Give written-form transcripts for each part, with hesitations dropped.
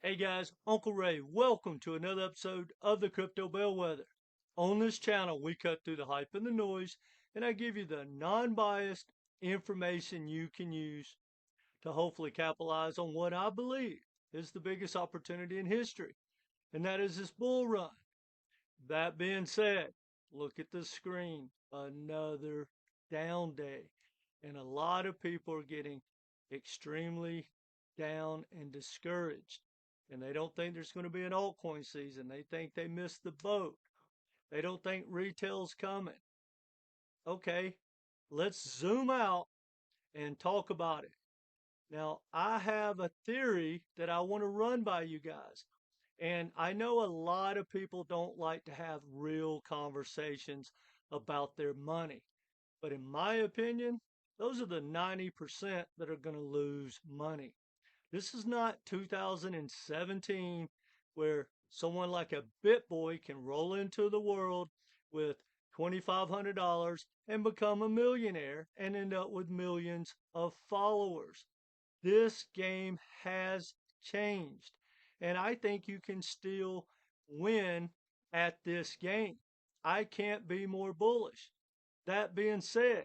Hey guys, Uncle Ray, welcome to another episode of the Crypto Bellwether. On this channel, we cut through the hype and the noise, and I give you the non-biased information you can use to hopefully capitalize on what I believe is the biggest opportunity in history, and that is this bull run. That being said, look at the screen, another down day, and a lot of people are getting extremely down and discouraged. And they don't think there's going to be an altcoin season. They think they missed the boat. They don't think retail's coming. Okay, let's zoom out and talk about it. Now, I have a theory that I want to run by you guys. And I know a lot of people don't like to have real conversations about their money. But in my opinion, those are the 90% that are going to lose money. This is not 2017 where someone like a BitBoy can roll into the world with $2,500 and become a millionaire and end up with millions of followers. This game has changed. And I think you can still win at this game. I can't be more bullish. That being said,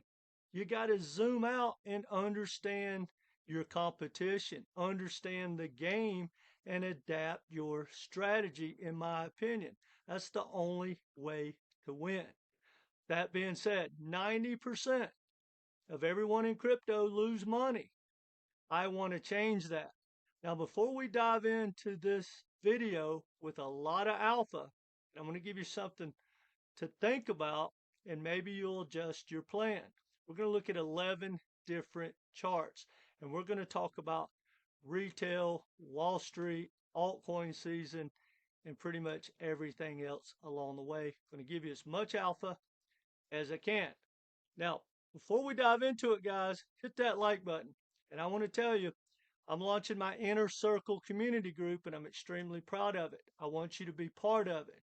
you got to zoom out and understand your competition, understand the game, and adapt your strategy, in my opinion. That's the only way to win. That being said, 90% of everyone in crypto lose money. I want to change that. Now, before we dive into this video with a lot of alpha, I'm going to give you something to think about, and maybe you'll adjust your plan. We're going to look at 11 different charts, and we're going to talk about retail, Wall Street, altcoin season, and pretty much everything else along the way. I'm going to give you as much alpha as I can. Now, before we dive into it, guys, hit that like button. And I want to tell you, I'm launching my Inner Circle community group, and I'm extremely proud of it. I want you to be part of it.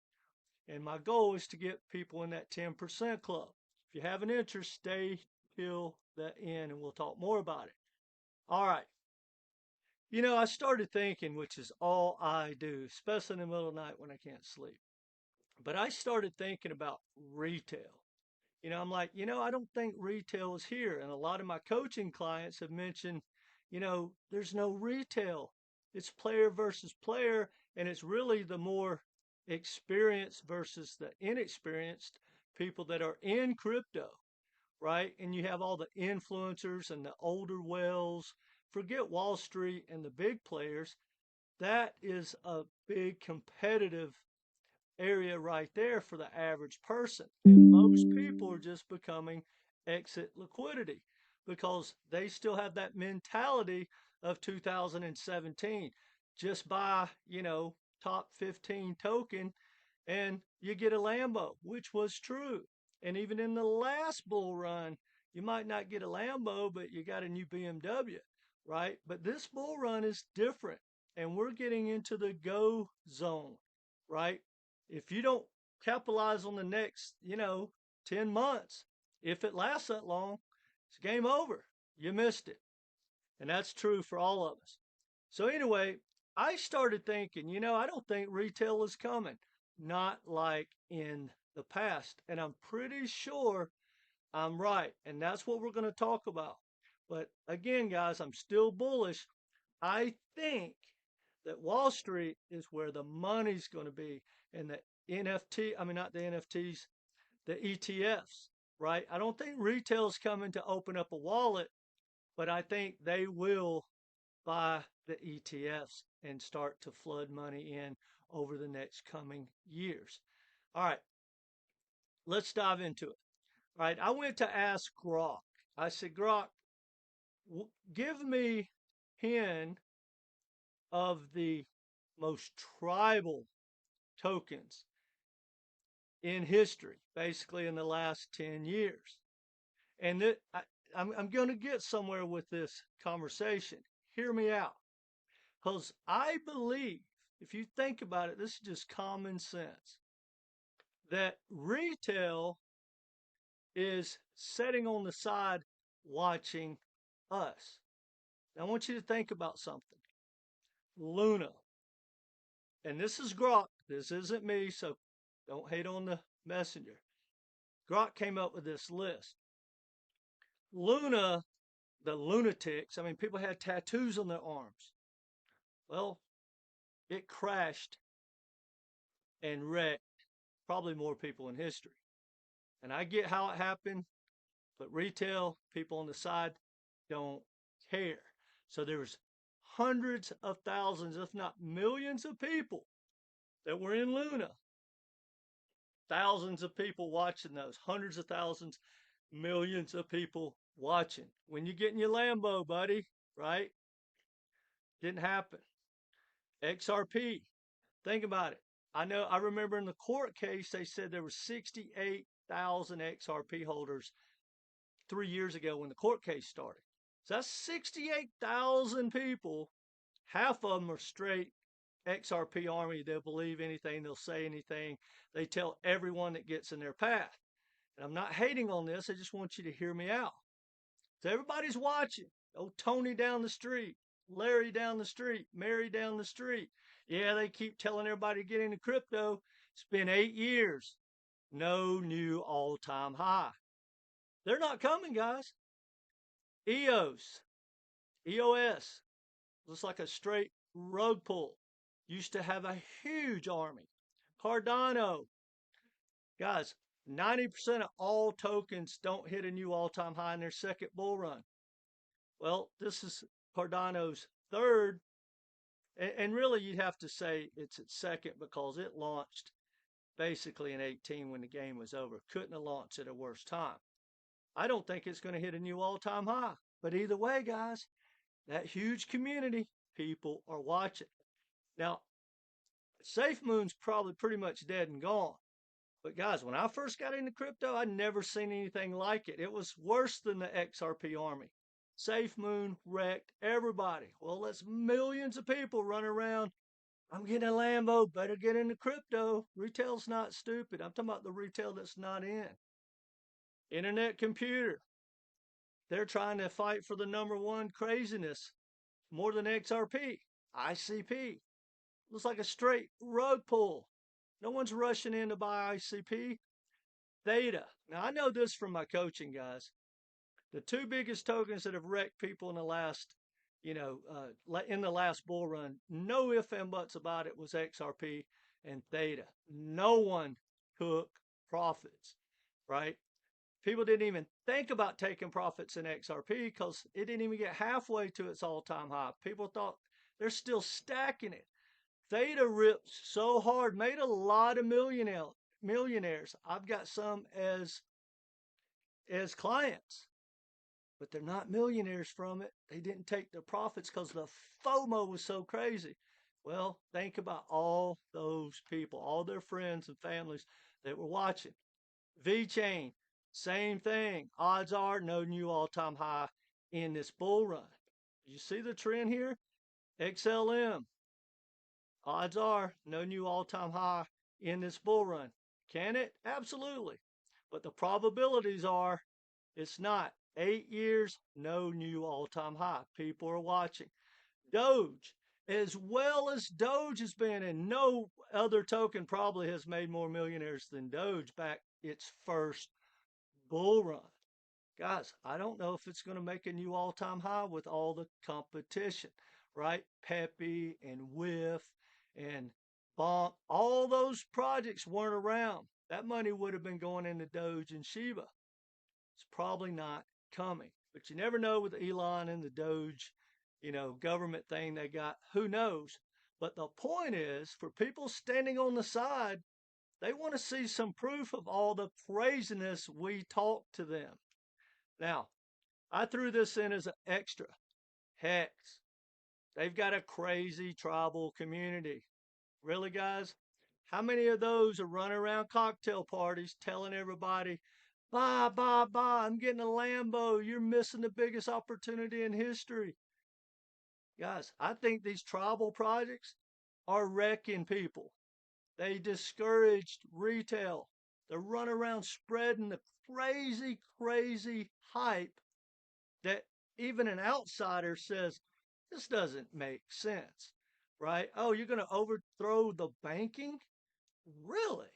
And my goal is to get people in that 10% club. If you have an interest, stay till the end and we'll talk more about it. All right. You know, I started thinking, which is all I do, especially in the middle of the night when I can't sleep. But I started thinking about retail. I'm like, I don't think retail is here. And a lot of my coaching clients have mentioned, there's no retail. It's player versus player. And it's really the more experienced versus the inexperienced people that are in crypto, right? And you have all the influencers and the older whales. Forget Wall Street and the big players. That is a big competitive area right there for the average person. And most people are just becoming exit liquidity because they still have that mentality of 2017. Just buy, top 15 token and you get a Lambo, which was true. And even in the last bull run, you might not get a Lambo, but you got a new BMW, right? But this bull run is different. And we're getting into the go zone, right? If you don't capitalize on the next, 10 months, if it lasts that long, it's game over. You missed it. And that's true for all of us. So anyway, I started thinking, I don't think retail is coming, not like in the past. And I'm pretty sure I'm right. And that's what we're going to talk about. But again, guys, I'm still bullish. I think that Wall Street is where the money's going to be, and the not the NFTs, the ETFs, right? I don't think retail's coming to open up a wallet, but I think they will buy the ETFs and start to flood money in over the next coming years. All right, let's dive into it. All right, I went to ask Grok. I said, Grok, give me 10 of the most tribal tokens in history, basically in the last 10 years. And I'm going to get somewhere with this conversation. Hear me out. Because I believe, if you think about it, this is just common sense, that retail is sitting on the side watching us. Now, I want you to think about something. Luna, and this is Grok. This isn't me, so don't hate on the messenger. Grok came up with this list. Luna, the lunatics, I mean, people had tattoos on their arms. Well, it crashed and wrecked probably more people in history. And I get how it happened, but retail people on the side don't care. So there was hundreds of thousands, if not millions of people that were in Luna. Thousands of people watching those, hundreds of thousands, millions of people watching. When you get in your Lambo, buddy, right? Didn't happen. XRP, think about it. I remember in the court case, they said there were 68,000 XRP holders 3 years ago when the court case started. So that's 68,000 people. Half of them are straight XRP army. They'll believe anything, they'll say anything. They tell everyone that gets in their path. And I'm not hating on this, I just want you to hear me out. So everybody's watching. Oh, Tony down the street, Larry down the street, Mary down the street. Yeah, they keep telling everybody to get into crypto. It's been 8 years. No new all-time high. They're not coming, guys. EOS looks like a straight rug pull. Used to have a huge army. Cardano, guys, 90% of all tokens don't hit a new all-time high in their second bull run. Well, this is Cardano's third, and really you'd have to say it's its second because it launched basically in 18 when the game was over. Couldn't have launched at a worse time. I don't think it's going to hit a new all-time high. But either way, guys, that huge community, people are watching. Now, SafeMoon's probably pretty much dead and gone. But guys, when I first got into crypto, I'd never seen anything like it. It was worse than the XRP army. SafeMoon wrecked everybody. Well, that's millions of people running around. I'm getting a Lambo, better get into crypto. Retail's not stupid. I'm talking about the retail that's not in. Internet computer. They're trying to fight for the number one craziness more than XRP. ICP. Looks like a straight rug pull. No one's rushing in to buy ICP. Theta. Now, I know this from my coaching, guys. The two biggest tokens that have wrecked people in the last, in the last bull run, no ifs and buts about it, was XRP and Theta. No one took profits, right? People didn't even think about taking profits in XRP because it didn't even get halfway to its all-time high. People thought they're still stacking it. Theta ripped so hard, made a lot of millionaires. I've got some as clients, but they're not millionaires from it. They didn't take the profits because the FOMO was so crazy. Well, think about all those people, all their friends and families that were watching. VeChain, same thing. Odds are no new all-time high in this bull run. You see the trend here? XLM, odds are no new all-time high in this bull run. Can it? Absolutely. But the probabilities are it's not. 8 years, no new all-time high. People are watching. Doge, as well as Doge has been, and no other token probably has made more millionaires than Doge back its first bull run. Guys, I don't know if it's going to make a new all-time high with all the competition, right? Pepe and Whiff and Bonk, all those projects weren't around. That money would have been going into Doge and Shiba. It's probably not coming, but you never know with Elon and the Doge, government thing they got. Who knows? But the point is, for people standing on the side, they want to see some proof of all the craziness we talk to them. Now, I threw this in as an extra. Hex. They've got a crazy tribal community. Really, guys? How many of those are running around cocktail parties telling everybody, bye, bye, bye, I'm getting a Lambo. You're missing the biggest opportunity in history. Guys, I think these tribal projects are wrecking people. They discouraged retail. They run around spreading the crazy, crazy hype that even an outsider says, this doesn't make sense. right? Oh, you're going to overthrow the banking? Really?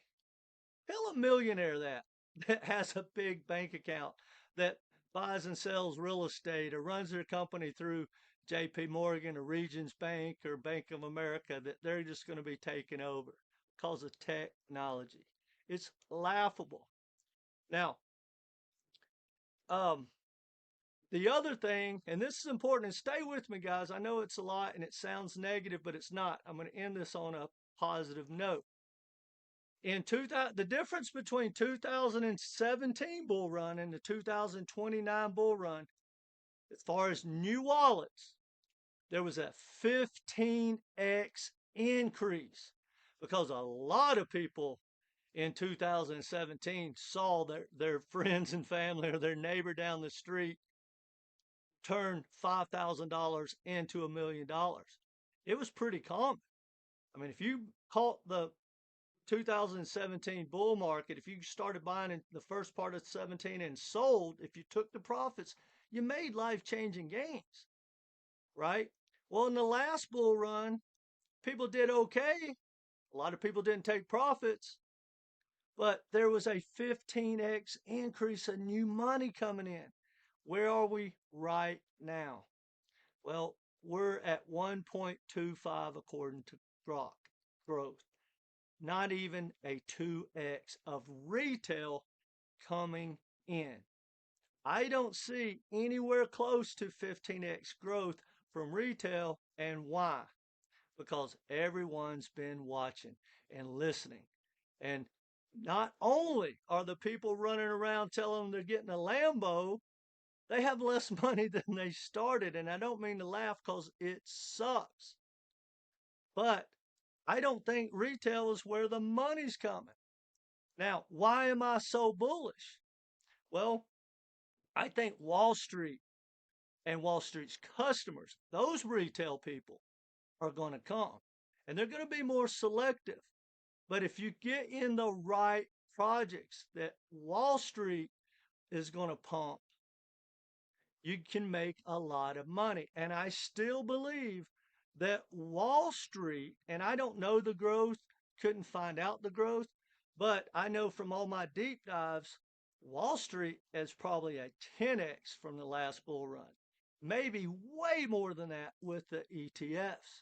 Tell a millionaire that that has a big bank account that buys and sells real estate or runs their company through JP Morgan or Regions Bank or Bank of America that they're just going to be taken over because of technology. It's laughable. Now, um, the other thing, and this is important, and stay with me, guys. I know it's a lot and it sounds negative, but it's not. I'm going to end this on a positive note. In 2000, the difference between 2017 bull run and the 2029 bull run, as far as new wallets, there was a 15x increase because a lot of people in 2017 saw their friends and family or their neighbor down the street turn $5,000 into $1 million. It was pretty common. I mean, if you caught the 2017 bull market, if you started buying in the first part of 17 and sold, if you took the profits, you made life changing gains, right? Well, in the last bull run, people did okay. A lot of people didn't take profits, but there was a 15x increase of new money coming in. Where are we right now? Well, we're at 1.25 according to growth. Not even a 2x of retail coming in. I don't see anywhere close to 15x growth from retail. And why? Because everyone's been watching and listening. And not only are the people running around telling them they're getting a Lambo, they have less money than they started. And I don't mean to laugh because it sucks. But I don't think retail is where the money's coming. Now, why am I so bullish? Well, I think Wall Street and Wall Street's customers, those retail people, are going to come and they're going to be more selective. But if you get in the right projects that Wall Street is going to pump, you can make a lot of money. And I still believe that Wall Street, and I don't know the growth, couldn't find out the growth, but I know from all my deep dives, Wall Street is probably a 10x from the last bull run. Maybe way more than that with the ETFs,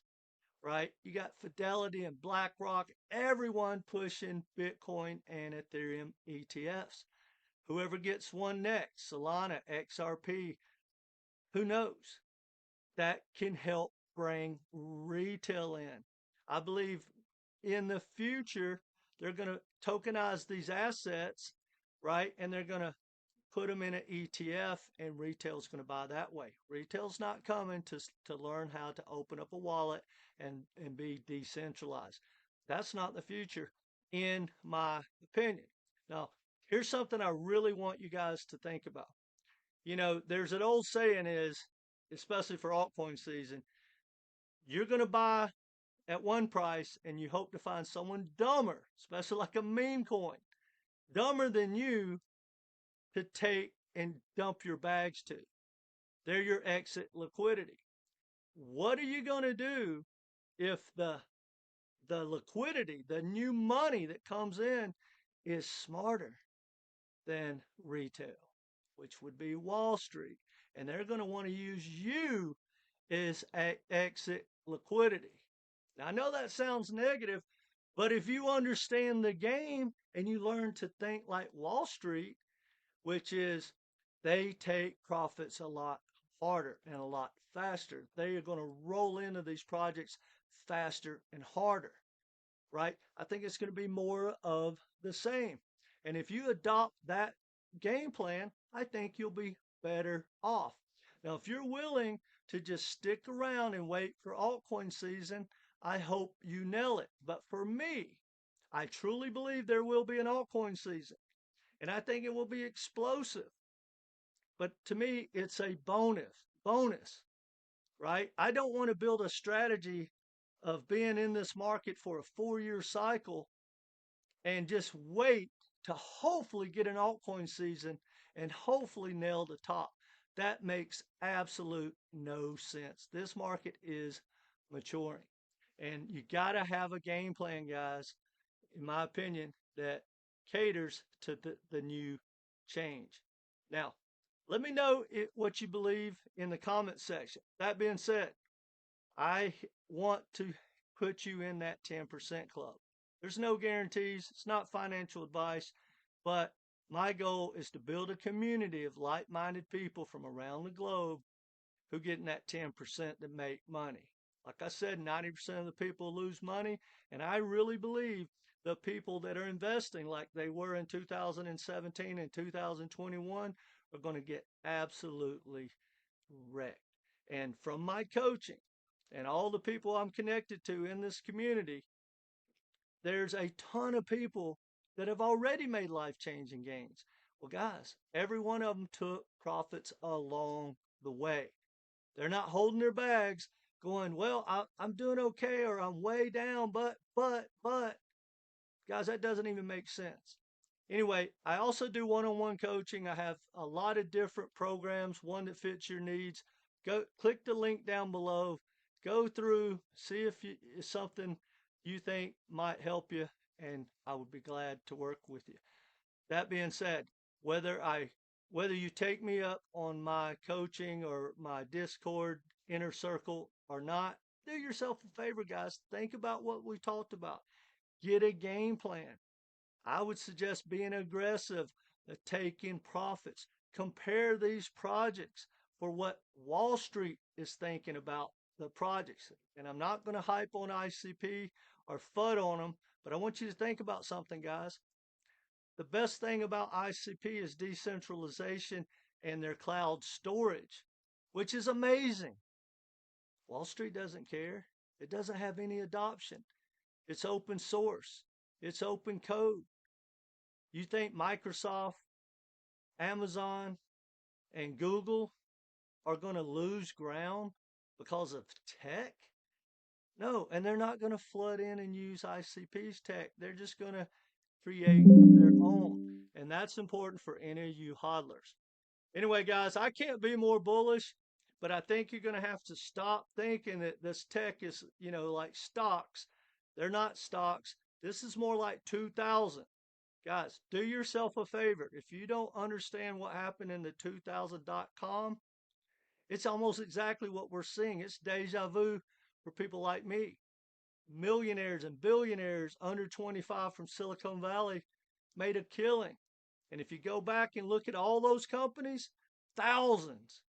right? You got Fidelity and BlackRock, everyone pushing Bitcoin and Ethereum ETFs. Whoever gets one next, Solana, XRP, who knows? That can help bring retail in. I believe in the future, they're going to tokenize these assets, right? And they're going to put them in an ETF and retail's going to buy that way. Retail's not coming to learn how to open up a wallet and be decentralized. That's not the future, in my opinion. Now, here's something I really want you guys to think about. You know, there's an old saying is, especially for altcoin season, you're going to buy at one price and you hope to find someone dumber, especially like a meme coin, dumber than you to take and dump your bags to. They're your exit liquidity. What are you going to do if the liquidity, the new money that comes in is smarter than retail, which would be Wall Street? And they're going to want to use you as exit liquidity. Now, I know that sounds negative, but if you understand the game and you learn to think like Wall Street, which is they take profits a lot harder and a lot faster, they are going to roll into these projects faster and harder, right? I think it's going to be more of the same. And if you adopt that game plan, I think you'll be better off. Now, if you're willing to just stick around and wait for altcoin season, I hope you nail it. But for me, I truly believe there will be an altcoin season, and I think it will be explosive. But to me, it's a bonus, right? I don't want to build a strategy of being in this market for a 4-year cycle and just wait to hopefully get an altcoin season and hopefully nail the top. That makes absolute no sense. This market is maturing. And you got to have a game plan, guys, in my opinion, that caters to the new change. Now, let me know what you believe in the comment section. That being said, I want to put you in that 10% club. There's no guarantees, it's not financial advice, but my goal is to build a community of like minded people from around the globe who get in that 10% that make money. Like I said, 90% of the people lose money, and I really believe the people that are investing like they were in 2017 and 2021 are going to get absolutely wrecked. And from my coaching and all the people I'm connected to in this community, there's a ton of people that have already made life changing gains. Well, guys, every one of them took profits along the way. They're not holding their bags going, well, I'm doing okay or I'm way down, but, guys, that doesn't even make sense. Anyway, I also do one-on-one coaching. I have a lot of different programs, one that fits your needs. Go click the link down below. Go through, see if it's something you think might help you, and I would be glad to work with you. That being said, whether I whether you take me up on my coaching or my Discord inner circle or not, do yourself a favor, guys. Think about what we talked about. Get a game plan. I would suggest being aggressive, taking profits. Compare these projects for what Wall Street is thinking about the projects. And I'm not going to hype on ICP or FUD on them, but I want you to think about something, guys. The best thing about ICP is decentralization and their cloud storage, which is amazing. Wall Street doesn't care. It doesn't have any adoption. It's open source. It's open code. You think Microsoft, Amazon, and Google are going to lose ground because of tech? No, and they're not going to flood in and use ICP's tech. They're just going to create their own. And that's important for any of you hodlers. Anyway, guys, I can't be more bullish, but I think you're going to have to stop thinking that this tech is, like stocks. They're not stocks. This is more like 2000. Guys, do yourself a favor. If you don't understand what happened in the 2000.com, it's almost exactly what we're seeing. It's deja vu for people like me. Millionaires and billionaires under 25 from Silicon Valley made a killing. And if you go back and look at all those companies, thousands,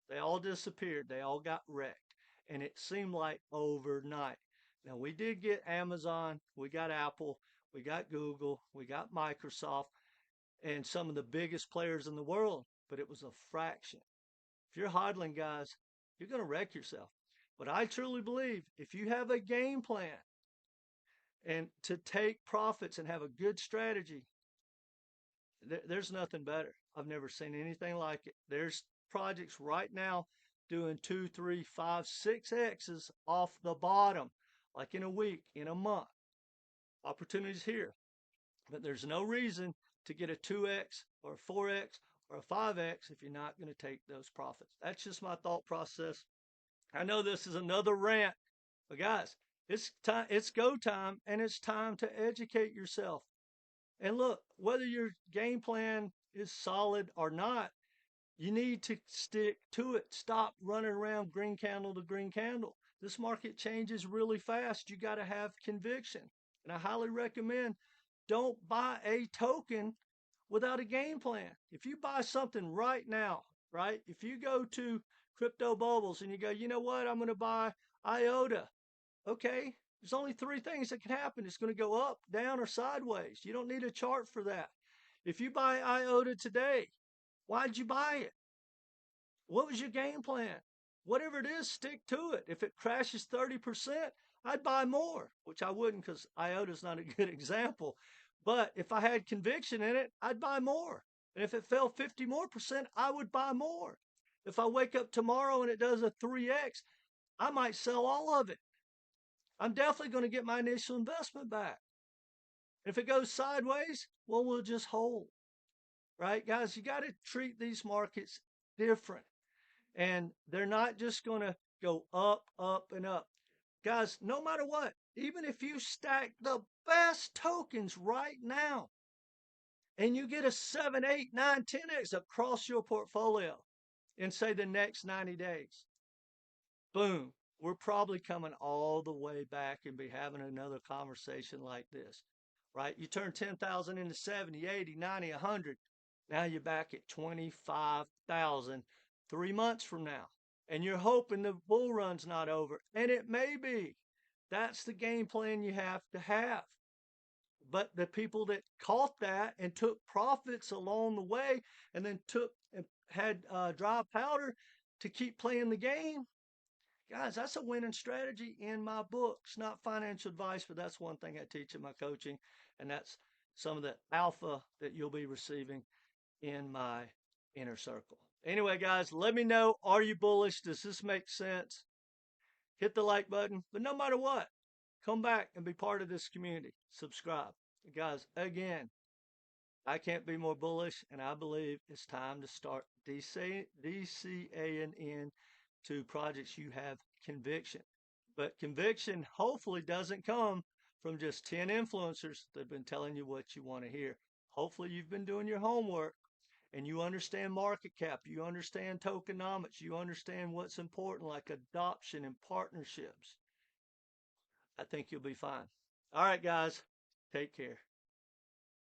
they all disappeared. They all got wrecked. And it seemed like overnight. Now, we did get Amazon, we got Apple, we got Google, we got Microsoft, and some of the biggest players in the world, but it was a fraction. If you're hodling, guys, you're going to wreck yourself. But I truly believe if you have a game plan and to take profits and have a good strategy, there's nothing better. I've never seen anything like it. There's projects right now doing 2, 3, 5, 6X's off the bottom, like in a week, in a month. Opportunities here. But there's no reason to get a 2X or a 4X or a 5X if you're not going to take those profits. That's just my thought process. I know this is another rant, but guys, it's time, it's go time, and it's time to educate yourself. And look, whether your game plan is solid or not, you need to stick to it. Stop running around green candle to green candle. This market changes really fast. You got to have conviction. And I highly recommend don't buy a token without a game plan. If you buy something right now, right? If you go to Crypto Bubbles and you go, you know what? I'm going to buy IOTA. Okay. There's only three things that can happen. It's going to go up, down, or sideways. You don't need a chart for that. If you buy IOTA today, why'd you buy it? What was your game plan? Whatever it is, stick to it. If it crashes 30%, I'd buy more, which I wouldn't because IOTA is not a good example. But if I had conviction in it, I'd buy more. And if it fell 50 more percent, I would buy more. If I wake up tomorrow and it does a 3X, I might sell all of it. I'm definitely going to get my initial investment back. If it goes sideways, well, we'll just hold. Right, guys? You got to treat these markets different. And they're not just going to go up, up, and up. Guys, no matter what, even if you stack the best tokens right now and you get a 7, 8, 9, 10x across your portfolio in, say, the next 90 days, boom, we're probably coming all the way back and be having another conversation like this, right? You turn 10,000 into 70, 80, 90, 100. Now you're back at 25,000 3 months from now. And you're hoping the bull run's not over. And it may be. That's the game plan you have to have. But the people that caught that and took profits along the way and then took and had dry powder to keep playing the game, guys, that's a winning strategy in my books. Not financial advice, but that's one thing I teach in my coaching. And that's some of the alpha that you'll be receiving in my inner circle. Anyway, guys, let me know. Are you bullish? Does this make sense? Hit the like button. But no matter what, come back and be part of this community. Subscribe. Guys, again, I can't be more bullish, and I believe it's time to start DCAing in to projects you have conviction. But conviction hopefully doesn't come from just 10 influencers that have been telling you what you want to hear. Hopefully you've been doing your homework and you understand market cap, you understand tokenomics, you understand what's important like adoption and partnerships. I think you'll be fine. All right, guys, take care.